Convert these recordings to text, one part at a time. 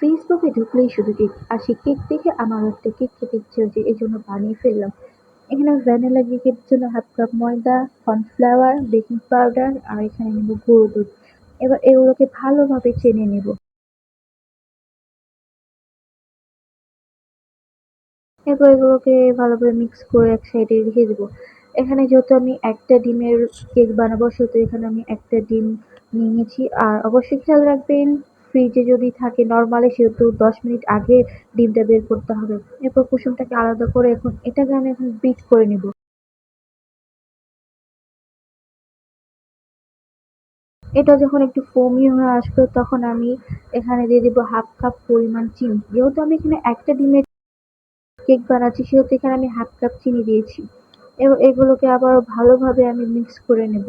ফেসবুকে ঢুকলেই শুধু কেক আর সেই কেক দেখে আমারও একটা কেক খেতে ইচ্ছে হয়েছে, এই জন্য বানিয়ে ফেললাম। এখানে ভ্যানিলা কেকের জন্য 1/2 কাপ ময়দা, কর্নফ্লাওয়ার, বেকিং পাউডার আর এখানে নেব গুঁড়ো দুধ। এবার এগুলোকে ভালোভাবে চেনে নেব। এরপর এগুলোকে ভালোভাবে মিক্স করে এক সাইডে রেখে দেবো। এখানে যেহেতু আমি একটা ডিমের কেক বানাবো, সেহেতু এখানে আমি একটা ডিম নিয়ে নিয়েছি। আর অবশ্যই খেয়াল রাখবেন, ফ্রিজে যদি থাকে নরমালি সেহেতু 10 মিনিট আগে ডিমটা বের করতে হবে। এরপর কুসুমটাকে আলাদা করে এটাকে আমি এখন বিট করে নিব। এটা যখন একটু ফোমি হয়ে আসবে তখন আমি এখানে দিয়ে দিব 1/2 কাপ পরিমাণ চিনি। যেহেতু আমি এখানে একটা ডিমের কেক বানাচ্ছি সেহেতু এখানে আমি 1/2 কাপ চিনি দিয়েছি। এবার এগুলোকে আবারও ভালোভাবে আমি মিক্স করে নেব।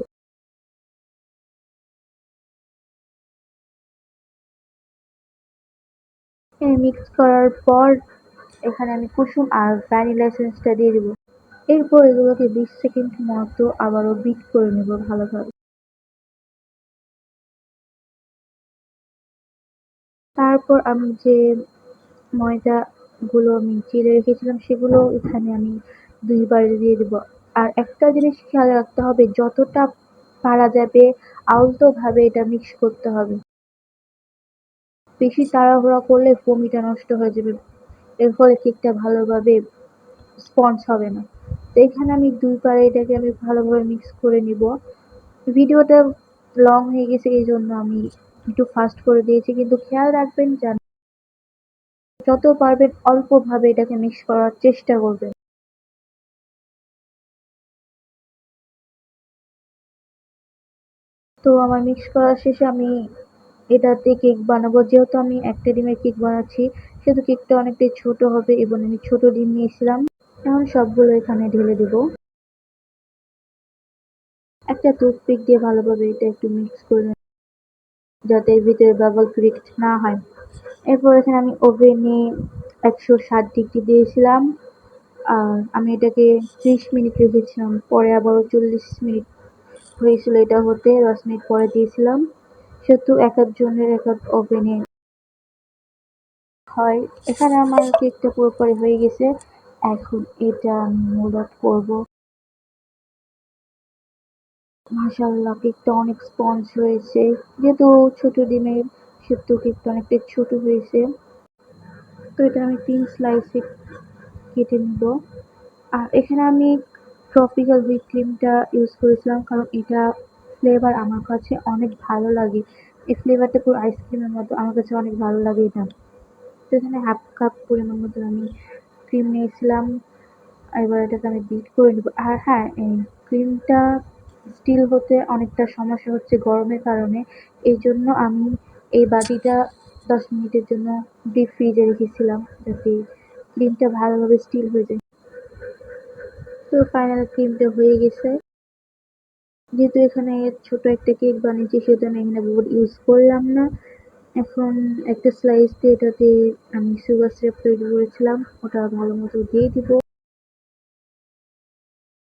মিক্স করার পর এখানে আমি কুসুম আর ভ্যানিলা এসেন্সটা দিয়ে দিব। এরপর এগুলোকে 20 সেকেন্ড মতো আবারও বিট করে নেব ভালোভাবে। তারপর আমি যে ময়দাগুলো আমি চেলে রেখেছিলাম সেগুলো এখানে আমি 2 বার দিয়ে দিব। আর একটা জিনিস খেয়াল রাখতে হবে, যতটা পারা যাবে আলতোভাবে এটা মিক্স করতে হবে। বেশি তাড়াহুড়া করলে ফোমিটা নষ্ট হয়ে যাবে। এর ফলে কেকটা ভালোভাবে স্পঞ্জ হবে না। তো এখানে আমি 2 বার এটাকে আমি ভালোভাবে মিক্স করে নিব। ভিডিওটা লং হয়ে গেছে এই জন্য আমি একটু ফাস্ট করে দিয়েছি, কিন্তু খেয়াল রাখবেন যেন যত পারবেন অল্পভাবে এটাকে মিক্স করার চেষ্টা করবেন। তো আমার মিক্স করা শেষে আমি এটাতে কেক বানাবো। যেহেতু আমি একটা ডিমের কেক বানাচ্ছি সেহেতু কেকটা অনেকটাই ছোট হবে এবং আমি ছোট ডিম নিয়েছিলাম। এখন সবগুলো এখানে ঢেলে দেবো। একটা টুথপিক দিয়ে ভালোভাবে এটা একটু মিক্স করে নেব যাতে এর ভিতরে বাবল ক্রিয়েট না হয়। এরপর এখানে আমি ওভেনে 160 ডিগ্রি দিয়েছিলাম। আর আমি এটাকে 30 মিনিট রেখেছিলাম, পরে আবারও 40 মিনিট হয়েছিল এটা হতে, 10 মিনিট পরে দিয়েছিলাম। সেহেতু এক একজনের এক এক ওভেনে হয়। এখানে আমার কেকটা পুরোপুরি হয়ে গেছে। এখন এটা আমি মোল্ড আউট করবো। মাশাআল্লাহ, কেকটা অনেক স্পঞ্জ হয়েছে। যেহেতু ছোট ডিমের সেহেতু কেকটা অনেকটা ছোট হয়েছে। তো এটা আমি 3 স্লাইসে কেটে নিব। আর এখানে আমি ট্রপিক্যাল হুইপ ক্রিমটা ইউজ করেছিলাম, কারণ এটা ফ্লেভার আমার কাছে অনেক ভালো লাগে। এই ফ্লেভারটা পুরো আইসক্রিমের মতো, আমার কাছে অনেক ভালো লাগে এটা। তো এখানে 1/2 কাপ পরিমাণ মতো আমি ক্রিম নিয়েছিলাম। এবার এটাকে আমি বিট করে নেব। আর হ্যাঁ, এই ক্রিমটা স্টিল হতে অনেকটা সমস্যা হচ্ছে গরমের কারণে। এইজন্য আমি এই বাটিটা 10 মিনিটের জন্য ডিপ ফ্রিজে রেখেছিলাম যাতে ক্রিমটা ভালোভাবে স্টিল হয়ে যায়। তো ফাইনাল ক্রিমটা হয়ে গেছে। যেহেতু এখানে ছোট একটা কেক বানিয়েছি সেহেতু আমি এখানে বোর্ড ইউজ করলাম না। এখন একটা স্লাইস দিয়ে এটাতে আমি সুগার সিরাপ তৈরি করেছিলাম ওটা ভালো মতো দিয়ে দিব।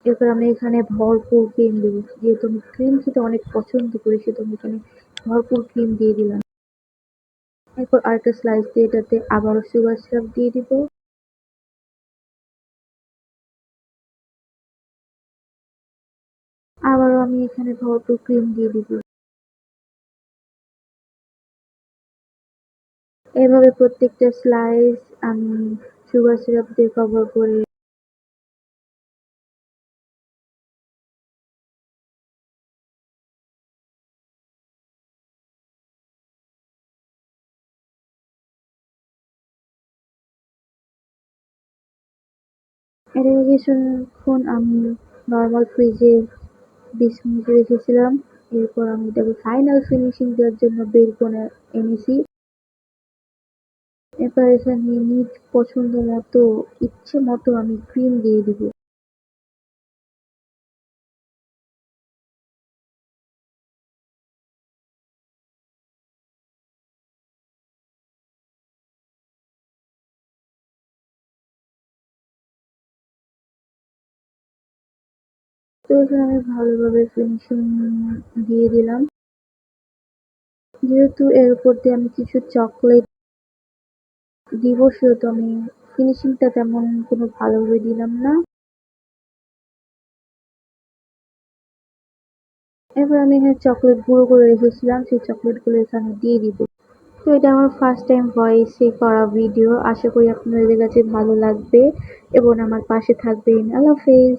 এরপর আমি এখানে ভরপুর ক্রিম দেবো, যেহেতু আমি ক্রিম খেতে অনেক পছন্দ করি সেহেতু আমি এখানে ভরপুর ক্রিম দিয়ে দিলাম। এরপর আরেকটা স্লাইস দিয়ে এটাতে আবারও সুগার সিরাপ দিয়ে দিব। আবারও আমি এখানে ভরপুর ক্রিম দিয়ে দিব। এভাবে প্রত্যেকটা স্লাইস আমি সুগার সিরাপ দিয়ে কভার করে এটাকে কিছুক্ষণ আমি নর্মাল ফ্রিজে 20 মিনিট রেখেছিলাম। এরপর আমি এটাকে ফাইনাল ফিনিশিং দেওয়ার জন্য বের করে এনেছি। এরপর এখানে নিজ পছন্দ মতো ইচ্ছে মতো আমি ক্রিম দিয়ে দিব। তো এখানে আমি ভালোভাবে ফিনিশিং দিয়ে দিলাম। যেহেতু এর উপর দিয়ে আমি কিছু চকলেট দিব, সেহেতু আমি ফিনিশিংটা তেমন কোনো ভালোভাবে দিলাম না। এবার আমি এখানে চকলেট গুঁড়ো করে রেখেছিলাম, সেই চকলেটগুলো এখানে দিয়ে দিব। তো এটা আমার ফার্স্ট টাইম ভয়েসে করা ভিডিও। আশা করি আপনাদের কাছে ভালো লাগবে এবং আমার পাশে থাকবেন। আল্লাহ হাফেজ।